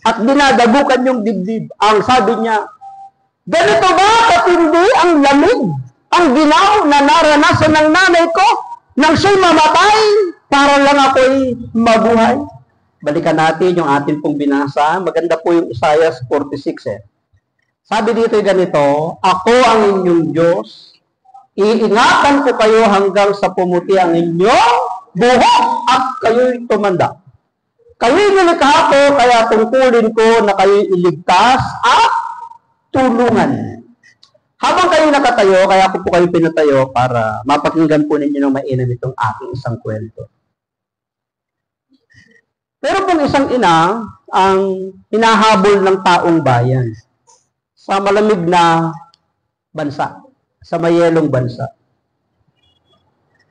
at dinadabukan yung dibdib. Ang sabi niya, ganito ba katindi ang lamig, ang ginaw na naranasan ng nanay ko nang siya'y mamatay para lang ako'y mabuhay? Balikan natin yung atin pong binasa. Maganda po yung Isaiah 46 Sabi dito ganito, ako ang inyong Diyos, iingatan ko kayo hanggang sa pumuti ang inyong buhok at kayo'y tumanda. Kayo'y nilikha ko, kaya tungkulin ko na kayo'y iligtas at tulungan. Habang kayo nakatayo, kaya ko po kayo pinatayo para mapakinggan po ninyo ng mainam itong aking isang kwento. Pero pong isang ina ang hinahabol ng taong bayan sa malamig na bansa, sa mayelong bansa.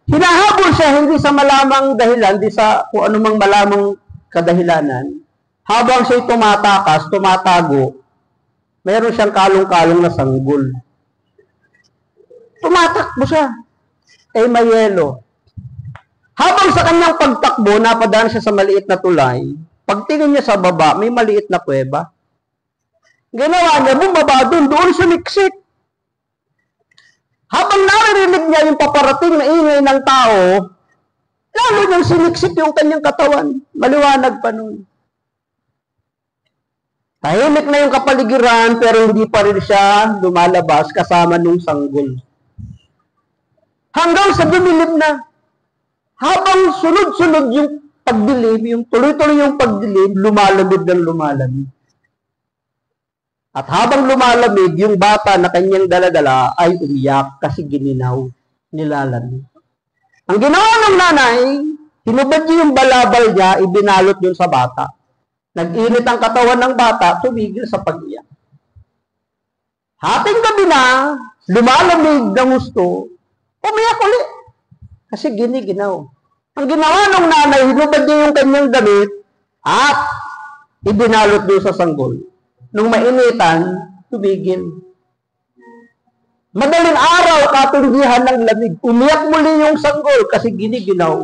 Hinahabol siya hindi sa malamang dahilan, hindi sa kung anumang malamang kadahilanan. Habang siya'y tumatakas, tumatago, mayroon siyang kalong-kalong na sanggol. Tumatakbo siya. Mayelo. Habang sa kanyang pagtakbo, napadaan siya sa maliit na tulay. Pagtingin niya sa baba, may maliit na kuweba. Ginawa niya, bumaba doon sumiksik. Habang naririnig niya yung paparating na ingay ng tao, lalo niyang siniksik yung kanyang katawan. Maliwanag pa nun. Tahimik na yung kapaligiran, pero hindi pa rin siya lumalabas kasama nung sanggol. Hanggang sa dumilim na. Habang sunod-sunod yung pagdilim, yung tuloy-tuloy yung pagdilim, lumalamig ng lumalamig. At habang lumalamig, yung bata na kanyang daladala ay umiyak kasi gininaw, nilalamig. Ang ginawa ng nanay, hinubad niya yung balabal niya, ibinalot yun sa bata. Nag-init ang katawan ng bata, tumigil sa pag-iyak. Hating gabi na, lumalamig ng gusto, umiyak ulit. Kasi giniginaw. Ang ginawa ng nanay, hinubad niya yung kanyang damit at ibinalot doon sa sanggol. Nung mainitan, tumigil. Madaling araw, katindihan ng lamig. Umiyak muli yung sanggol kasi giniginaw.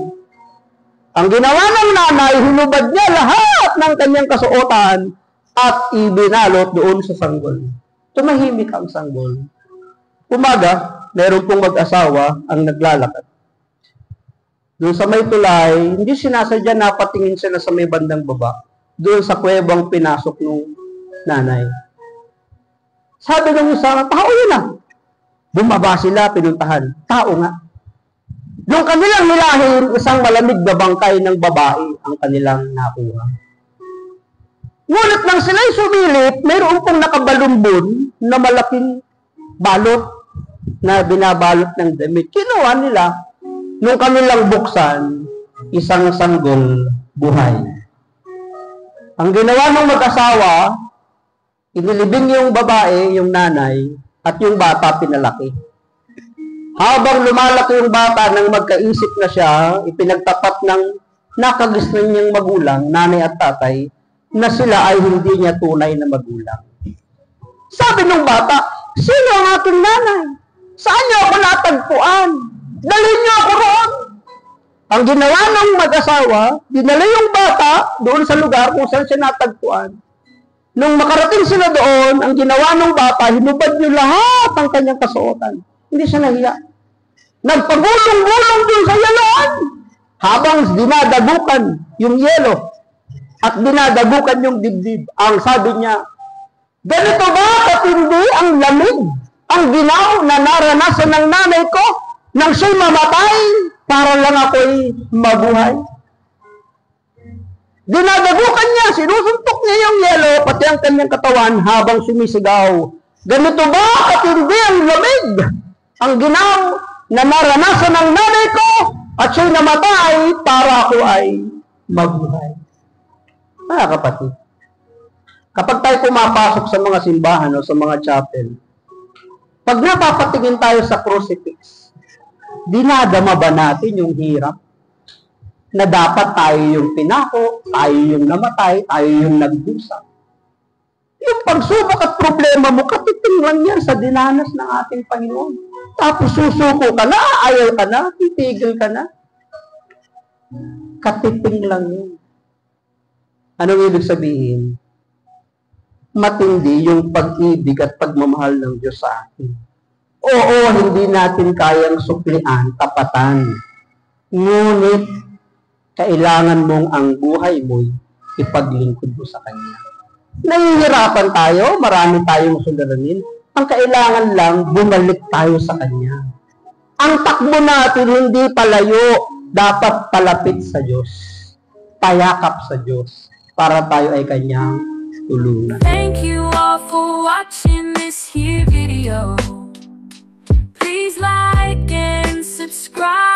Ang ginawa ng nanay, hinubad niya lahat ng kanyang kasuotan at ibinalot doon sa sanggol. Tumahimik ang sanggol. Umaga, meron pong mag-asawa ang naglalakad. Doon sa may tulay, hindi sinasadya na patingin sila sa may bandang baba. Doon sa kuwebang pinasok ng nanay. Sabi ng isa, tao yun ah. Bumaba sila, pinuntahan. Tao nga. Nung kanilang nilahin, isang malamig na bangkay ng babae ang kanilang nakuha. Ngunit nang sila'y sumilip, mayroon pong nakabalumbon na malaking balot na binabalot ng damit. Kinuha nila. Nung kanilang buksan, isang sanggol buhay. Ang ginawa ng mag-asawa, inilibing yung babae, yung nanay, at yung bata pinalaki. Habang lumalaki yung bata nang magkaisip na siya, ipinagtapat ng nakagisnan niyang magulang, nanay at tatay, na sila ay hindi niya tunay na magulang. Sabi ng bata, sino ang aking nanay? Saan niyo ako natagpuan? Dalhin niyo ako roon. Ang ginawa ng mag-asawa, dinala yung bata doon sa lugar kung saan siya natagpuan. Nung makarating sila doon, ang ginawa ng bata, hinubad niyo lahat ang kanyang kasuotan. Hindi siya nahiya. Nagpagulong-gulong doon sa yaluan. Habang dinadabukan yung yelo at dinadabukan yung dibdib. Ang sabi niya, ganito ba katindi ang lamig, ang ginaw na naranasan ng nanay ko nang siya'y mamatay para lang ako'y mabuhay? Dinadabukan niya, sinusuntok niya yung yelo, pati ang kanyang katawan habang sumisigaw. Ganito ba katindi ang lamig, ang ginaw na naranasan ng nanay ko at siya'y namatay para ako ay mabuhay? Mga kapatid, kapag tayo pumapasok sa mga simbahan o sa mga chapel, pag napapatingin tayo sa crucifix, dinadama ba natin yung hirap? Na dapat tayo yung pinako, tayo yung namatay, tayo yung nagdusa. Yung pagsubok at problema mo, katiting lang yan sa dinanas ng ating Panginoon. Tapos susuko ka na, ayaw ka na, titigil ka na. Katiting lang yun. Anong ibig sabihin? matindi yung pag-ibig at pagmamahal ng Diyos sa atin. Oo, hindi natin kayang suklian, tapatan. Ngunit, kailangan mong ang buhay mo'y ipaglingkod mo sa Kanya. Nahihirapan tayo, marami tayong suliranin. Ang kailangan lang, bumalik tayo sa Kanya. Ang takbo natin hindi palayo, dapat palapit sa Diyos. Payakap sa Diyos para tayo ay Kanyang tulungan. Thank you all for watching this here video. Please like and subscribe.